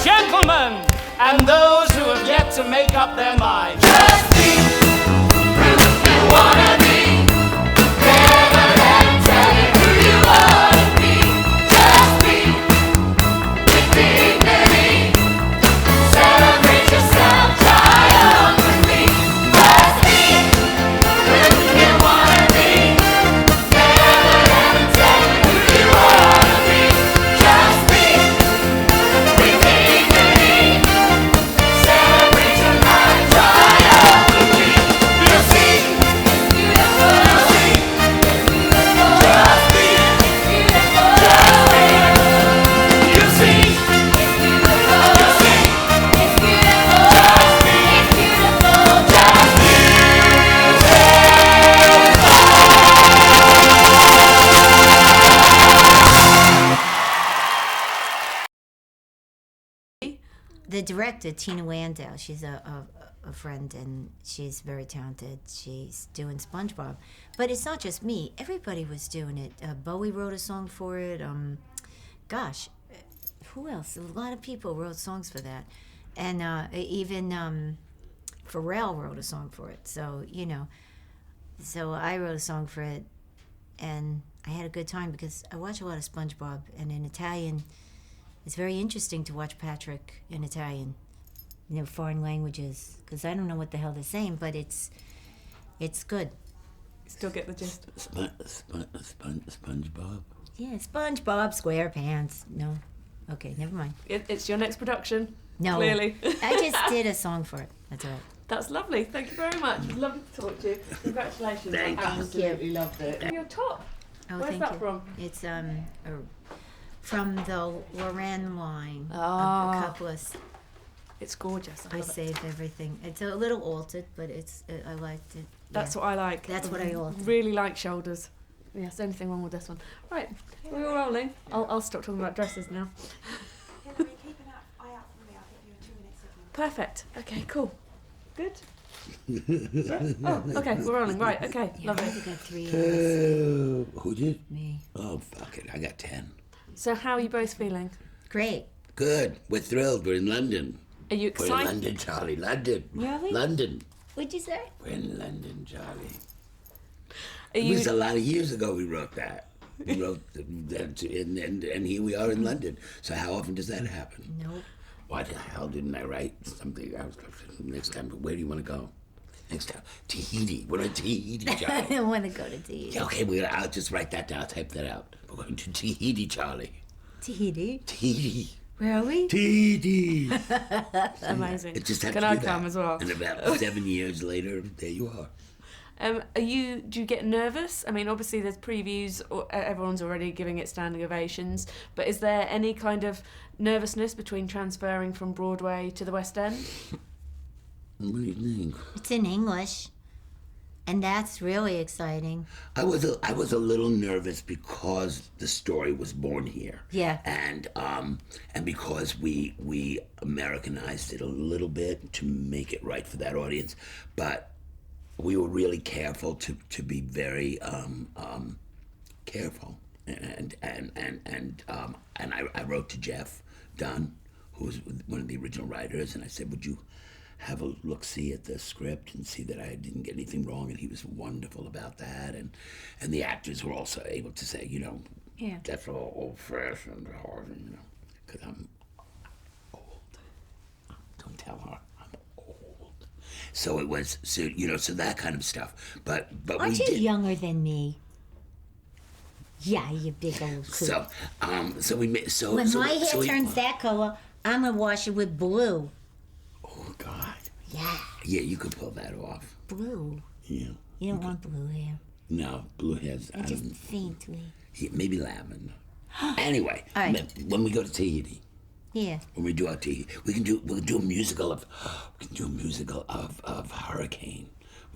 gentlemen, and those who have yet to make up their minds. Just be who you wanna be. Never let them tell you who you ought to be. Just be with dignity. Celebrate yourself, triumphantly. Just be who you wanna be. Never let them tell you who you ought to be. Just be with dignity. Celebrate your life triumphantly. You'll see, it's beautiful. You'll see, it's beautiful. Just be, it's beautiful. Just be. You'll see, it's beautiful. You'll see, it's beautiful. Just be, it's beautiful. Just be. The director, Tina Landau, she's a friend, and she's very talented. She's doing SpongeBob. But it's not just me. Everybody was doing it. Bowie wrote a song for it. Who else? A lot of people wrote songs for that. And even Pharrell wrote a song for it. So, so I wrote a song for it, and I had a good time because I watch a lot of SpongeBob, and in Italian, it's very interesting to watch Patrick in Italian, foreign languages, because I don't know what the hell they're saying, but it's good. Still get the gist. SpongeBob? Yeah, SpongeBob SquarePants. No. Okay, never mind. It's your next production. No. Clearly. I just did a song for it. That's all right. That's lovely. Thank you very much. Lovely to talk to you. Congratulations. Thank you. Absolutely loved it. Your top. Oh, Where's thank that you. from? It's from the Lorraine line. Oh. A couple of It's gorgeous. I love it. saved everything. It's a little altered, but I liked it. That's what I like. That's what I altered. really like shoulders. Yes, anything wrong with this one. Right, we're all rolling. I'll stop talking about dresses now. Hillary, keep an eye out for me. I'll give you a 2-minute signal. Perfect. Okay, cool. Good. Yeah. Oh, okay, we're rolling. Right, okay, Yeah, I lovely. got 3 Who did? Me. Oh, fuck it. I got 10. So how are you both feeling? Great. Good. We're thrilled. We're in London. Are you We're in excited? London, Charlie. London. Really? London. What'd you say? We're in London, Charlie. Are It was a you? lot of years ago we wrote that. We wrote that, and here we are in London. So how often does that happen? Nope. Why the hell didn't I write something? Next time, where do you want to go? Next time, Tahiti. We're in Tahiti, I Charlie. don't want to go to Tahiti. Yeah, okay, I'll just write that down. I'll type that out. We're going to Tahiti, Charlie. Tahiti? Tahiti. Where are we? Tahiti. Amazing. It just had Can to I be come that. as well? And about 7 years later, there you are. Do you get nervous? I mean, obviously there's previews, everyone's already giving it standing ovations, but is there any kind of nervousness between transferring from Broadway to the West End? What do you think? It's in English, and that's really exciting. I was a little nervous because the story was born here. Yeah. And because we Americanized it a little bit to make it right for that audience, but we were really careful to be very careful. And I wrote to Jeff Dunn, who was one of the original writers, and I said, would you have a look-see at the script and see that I didn't get anything wrong? And he was wonderful about that. And the actors were also able to say, Yeah. that's all old-fashioned, hard, because I'm old. Don't tell her I'm old. So it was, so that kind of stuff. But Aren't we you did. younger than me? Yeah, you big old coot. So we made so. When so, my hair so we- turns that color, I'm gonna wash it with blue. Oh God. Yeah, Yeah, you could pull that off. blue. Yeah. You don't want blue hair. No, blue hairs. I Just don't. faintly. Yeah, maybe lavender. Anyway, All right. when we go to Tahiti, Yeah. when we do our Tahiti, we'll do a musical of Hurricane,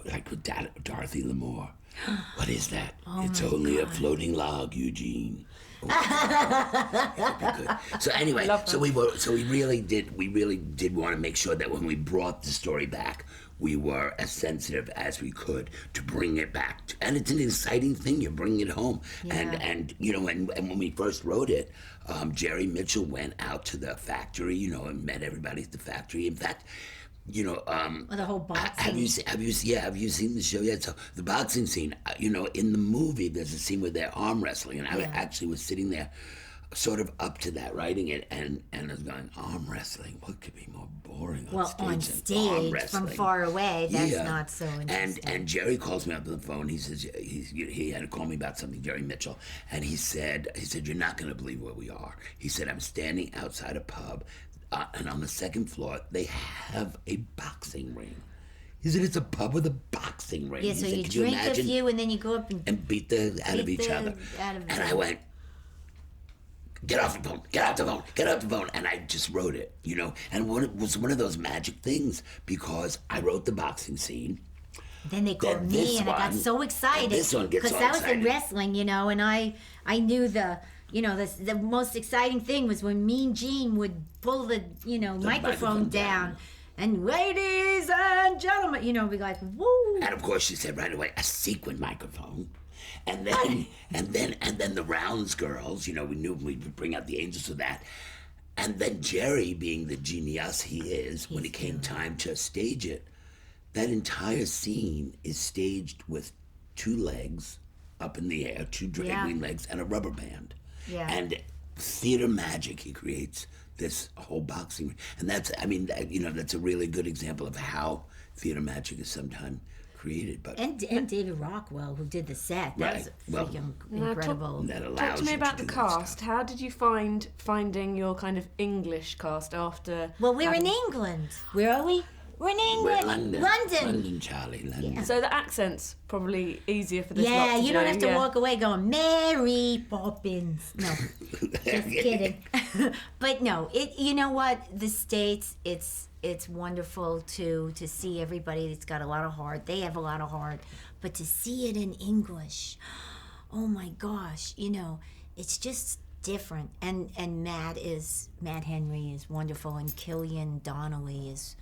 like with Dorothy Lamour. What is that? Oh It's my only a God. floating log, Eugene. That'd be good. So anyway, Love so we really did want to make sure that when we brought the story back, we were as sensitive as we could to bring it back. And it's an exciting thing. You're bringing it home. Yeah. And you know, and when we first wrote it, Jerry Mitchell went out to the factory, you know, and met everybody at the factory. In fact, you know, Or the whole boxing. have you seen the show yet? So the boxing scene, you know, in the movie, there's a scene where they're arm wrestling, and I actually was sitting there, sort of up to that, writing it, and I was going, arm wrestling. What could be more boring on stage? on than arm stage, wrestling? from far away, that's Yeah. not so interesting. And Jerry calls me up on the phone. He says he had to call me about something, Jerry Mitchell, and he said you're not going to believe where we are. He said, I'm standing outside a pub. And on the second floor, they have a boxing ring. He said, it's a pub with a boxing ring. Yeah, He so said, you "Could drink a imagine?" few and then you go up and And beat the out of each other. And I went, get off the phone, get off the phone, get off the phone. And I just wrote it, you know. And it was one of those magic things because I wrote the boxing scene. then they called Then me this and I got one- so excited and this one gets because all I was in excited. wrestling, you know, and I knew the most exciting thing was when Mean Gene would pull the microphone microphone down, down. and ladies and gentlemen, we'd be like, woo. And of course she said right away, a sequin microphone. And then and then the Rounds girls, you know, we knew we'd bring out the angels of that. And then Jerry, being the genius he is, when it came time to stage it, that entire scene is staged with two legs up in the air, two dragging legs, and a rubber band. Yeah. And theater magic, he creates this whole boxing ring. And that's a really good example of how theater magic is sometimes created. But And David Rockwell, who did the set, that was Right. Well, freaking Now, incredible. that allows Talk to me you about the do that cast. stuff. How did you finding your kind of English cast after? Well, we're in having- England. Where are we? We're in We're England. London. London, Charlie, London. So the accent's probably easier for this. Yeah, lot to you don't do, have to yeah. walk away going Mary Poppins. No, just kidding. But no, you know what? The States, it's wonderful to see everybody that's got a lot of heart. They have a lot of heart, but to see it in English, oh my gosh, it's just different. And Matt Henry is wonderful, and Killian Donnelly is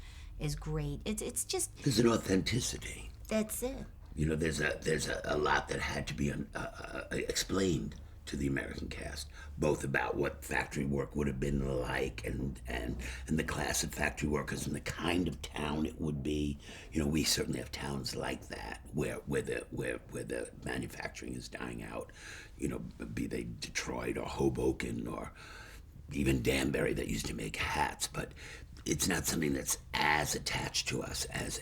great. It's just, There's an authenticity. that's it. You know, there's a lot that had to be explained to the American cast, both about what factory work would have been like, and the class of factory workers and the kind of town it would be. You know, we certainly have towns like that where the manufacturing is dying out. You know, be they Detroit or Hoboken or even Danbury that used to make hats, but it's not something that's as attached to us as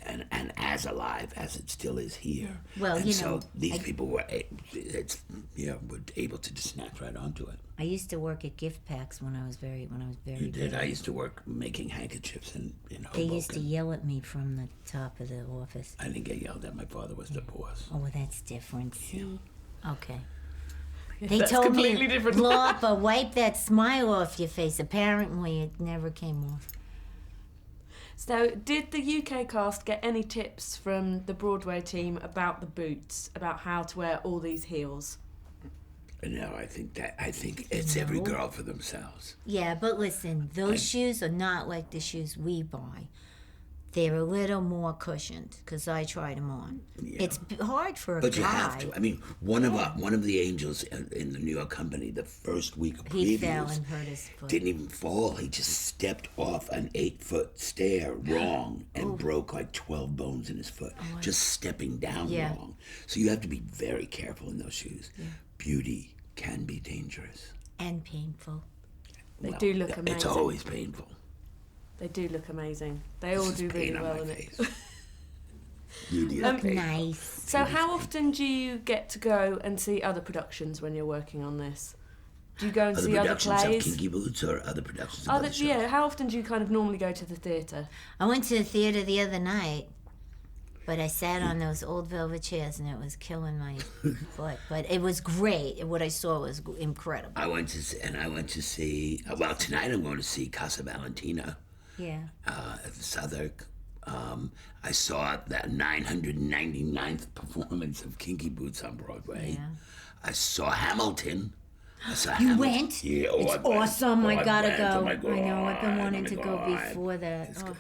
as alive as it still is here. Well, and you so know, these people were were able to just snap right onto it. I used to work at gift packs when I was very You did. big. I used to work making handkerchiefs in They Hoboken. used to yell at me from the top of the office. I didn't get yelled at. My father was the boss. Oh, well, that's different. See? Okay. Yeah, They that's told completely me, different. Loppa, wipe that smile off your face. Apparently, it never came off. So, did the UK cast get any tips from the Broadway team about the boots, about how to wear all these heels? No, I think it's every No. girl for themselves. Yeah, but listen, those shoes are not like the shoes we buy. They're a little more cushioned because I tried them on. Yeah. It's hard for a But guy. you have to. I mean, one of the angels in the New York company, the first week of He previews, fell and hurt his foot. didn't even fall. He just stepped off an 8-foot stair wrong and broke like 12 bones in his foot, just stepping down Yeah. wrong. So you have to be very careful in those shoes. Beauty can be dangerous. And painful. They do look It's amazing. always painful. They do look amazing. They all This is do really pain on well my in it. face. Beauty is Look painful. nice. So, how often do you get to go and see other productions when you're working on this? Do you go and Other see other productions of plays? Kinky Boots or other productions of Other, other shows? yeah, how often do you kind of normally go to the theatre? I went to the theater the other night, but I sat on those old velvet chairs and it was killing my foot. But it was great. What I saw was incredible. I went to see. Well, tonight I'm going to see Casa Valentina Yeah. at the Southwark. I saw that 999th performance of Kinky Boots on Broadway. Yeah. I saw Hamilton. I saw You Hamilton. went? Yeah, It's I went. awesome. I gotta went. go. Oh my God. I know. I've been Oh wanting my to go God. before that. It's Oh. good.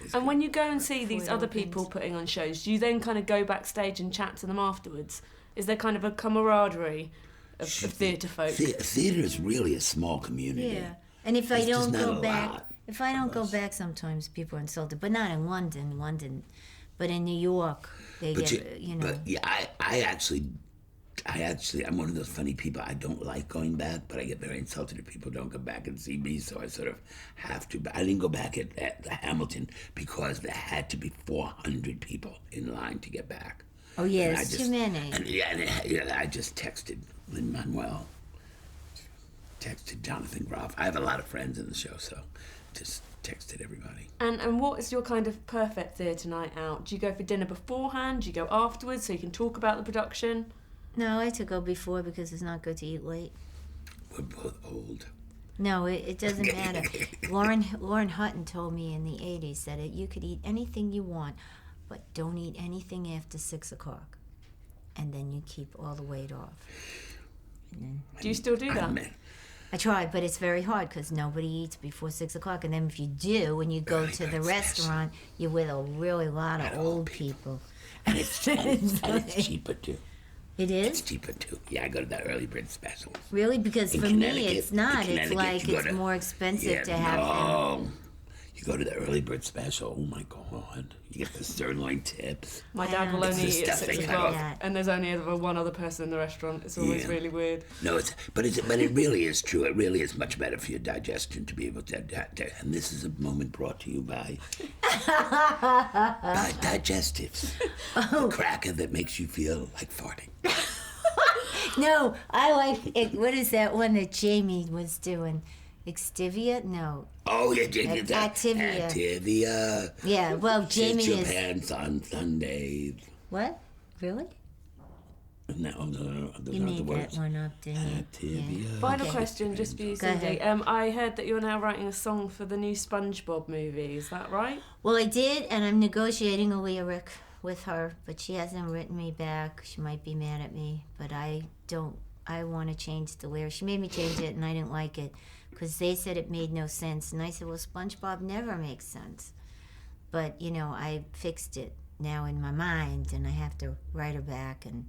It's And good. when you go and see these it other opens. people putting on shows, do you then kind of go backstage and chat to them afterwards? Is there kind of a camaraderie of theatre folk? Theater is really a small community. Yeah. And if I There's just don't not go a back, lot if I don't of go us. back, sometimes people are insulted. But not in London. But in New York, they But get, you know. But yeah, I actually, I'm one of those funny people. I don't like going back, but I get very insulted if people don't come back and see me. So I sort of have to. But I didn't go back at the Hamilton because there had to be 400 people in line to get back. Oh, yeah, And I it's just- too many. And I just texted Lin-Manuel, texted Jonathan Groff. I have a lot of friends in the show, so just texted everybody. And what is your kind of perfect theatre night out? Do you go for dinner beforehand? Do you go afterwards so you can talk about the production? No, I had to go before because it's not good to eat late. We're both old. No, it doesn't matter. Lauren Hutton told me in the 80s that you could eat anything you want, but don't eat anything after 6 o'clock. And then you keep all the weight off. Do you still do that? I tried, but it's very hard because nobody eats before 6 o'clock. And then if you do, when you go Early to the bird restaurant, you're with a really lot of old people. And it's cheaper too. It It's is? cheaper too. Yeah, I go to the early bird specials. Really? Because In for me, Connecticut- it's not. in It's Connecticut, like you go it's to- more expensive to have them. No. You go to the early bird special. Oh my God! You get the sirloin tips. My dad will It's only the eat at stuff 6 they o'clock, cut. and there's only ever one other person in the restaurant. It's always Yeah. really weird. No, but it really is true. It really is much better for your digestion to be able to. And this is a moment brought to you by digestives. The cracker that makes you feel like farting. No, I like it. What is that one that Jamie was doing? Extivia? No. Oh yeah, Activia. Activia. Yeah, well, Jamie Shit your is. pants on Sundays. What? Really? No, those You aren't the made words. that one up, didn't you? Activia. Final question, just for you, Go Cindy. ahead. I heard that you're now writing a song for the new SpongeBob movie. Is that right? Well, I did, and I'm negotiating a lyric with her, but she hasn't written me back. She might be mad at me, but I want to change the lyric. She made me change it, and I didn't like it because they said it made no sense. And I said, well, SpongeBob never makes sense. But, I fixed it now in my mind, and I have to write her back and